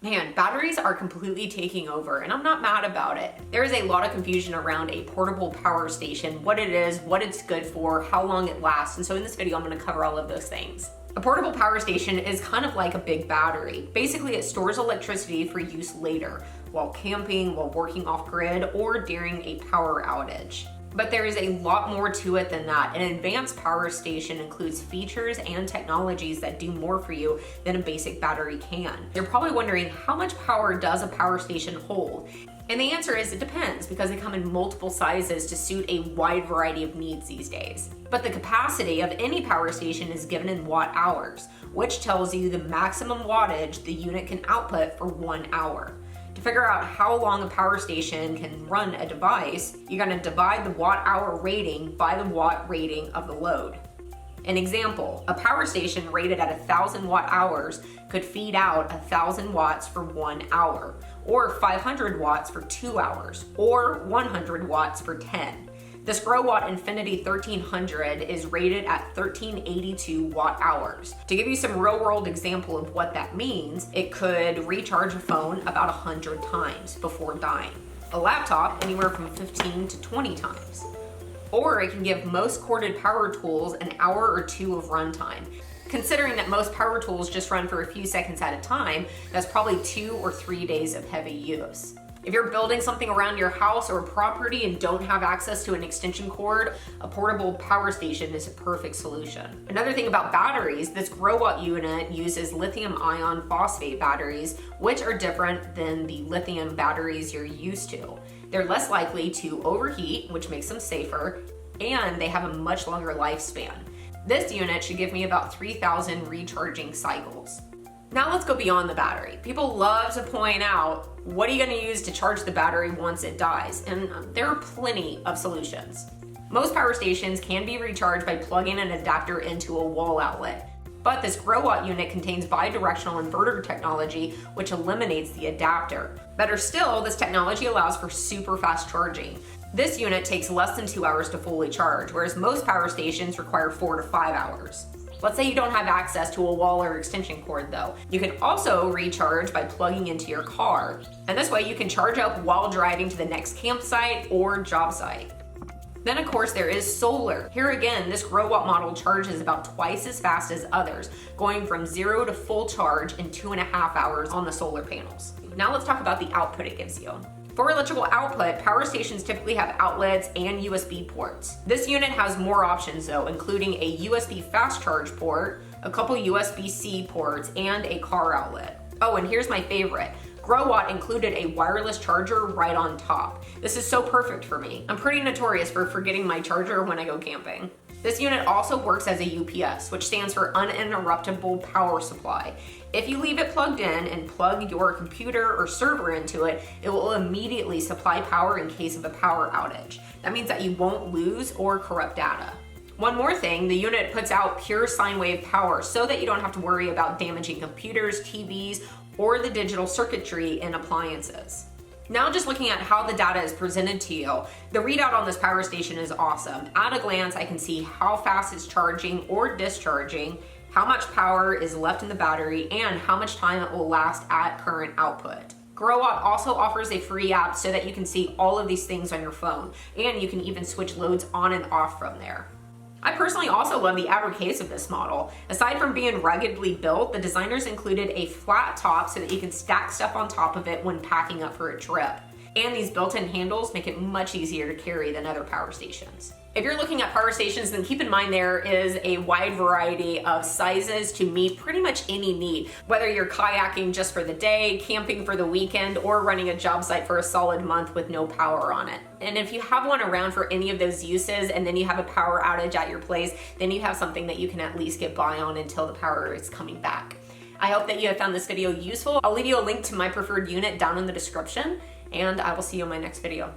Man, batteries are completely taking over, and I'm not mad about it. There is a lot of confusion around a portable power station, what it is, what it's good for, how long it lasts, and so in this video I'm going to cover all of those things. A portable power station is kind of like a big battery. Basically, it stores electricity for use later, while camping, while working off-grid, or during a power outage. But there is a lot more to it than that. An advanced power station includes features and technologies that do more for you than a basic battery can. You're probably wondering, how much power does a power station hold? And the answer is it depends, because they come in multiple sizes to suit a wide variety of needs these days. But the capacity of any power station is given in watt hours, which tells you the maximum wattage the unit can output for 1 hour. To figure out how long a power station can run a device, you're going to divide the watt-hour rating by the watt rating of the load. An example, a power station rated at 1,000 watt-hours could feed out 1,000 watts for 1 hour, or 500 watts for 2 hours, or 100 watts for 10. This Growatt Infinity 1300 is rated at 1382 watt-hours. To give you some real-world example of what that means, it could recharge a phone about 100 times before dying. A laptop anywhere from 15 to 20 times. Or it can give most corded power tools an hour or two of runtime. Considering that most power tools just run for a few seconds at a time, that's probably 2 or 3 days of heavy use. If you're building something around your house or property and don't have access to an extension cord, a portable power station is a perfect solution. Another thing about batteries, this Growatt unit uses lithium ion phosphate batteries, which are different than the lithium batteries you're used to. They're less likely to overheat, which makes them safer, and they have a much longer lifespan. This unit should give me about 3,000 recharging cycles. Now let's go beyond the battery. People love to point out, what are you going to use to charge the battery once it dies? And there are plenty of solutions. Most power stations can be recharged by plugging an adapter into a wall outlet. But this Growatt unit contains bidirectional inverter technology, which eliminates the adapter. Better still, this technology allows for super fast charging. This unit takes less than 2 hours to fully charge, whereas most power stations require 4 to 5 hours. Let's say you don't have access to a wall or extension cord though. You can also recharge by plugging into your car. And this way you can charge up while driving to the next campsite or job site. Then of course there is solar. Here again, this Growatt model charges about twice as fast as others, going from 0 to full charge in 2.5 hours on the solar panels. Now let's talk about the output it gives you. For electrical output, power stations typically have outlets and USB ports. This unit has more options though, including a USB fast charge port, a couple USB-C ports, and a car outlet. Oh, and here's my favorite. Growatt included a wireless charger right on top. This is so perfect for me. I'm pretty notorious for forgetting my charger when I go camping. This unit also works as a UPS, which stands for uninterruptible power supply. If you leave it plugged in and plug your computer or server into it, it will immediately supply power in case of a power outage. That means that you won't lose or corrupt data. One more thing, the unit puts out pure sine wave power so that you don't have to worry about damaging computers, TVs, or the digital circuitry in appliances. Now just looking at how the data is presented to you, the readout on this power station is awesome. At a glance, I can see how fast it's charging or discharging, how much power is left in the battery, and how much time it will last at current output. Growatt also offers a free app so that you can see all of these things on your phone, and you can even switch loads on and off from there. I personally also love the outer case of this model. Aside from being ruggedly built, the designers included a flat top so that you can stack stuff on top of it when packing up for a trip. And these built-in handles make it much easier to carry than other power stations. If you're looking at power stations, then keep in mind there is a wide variety of sizes to meet pretty much any need. Whether you're kayaking just for the day, camping for the weekend, or running a job site for a solid month with no power on it. And if you have one around for any of those uses and then you have a power outage at your place, then you have something that you can at least get by on until the power is coming back. I hope that you have found this video useful. I'll leave you a link to my preferred unit down in the description, and I will see you in my next video.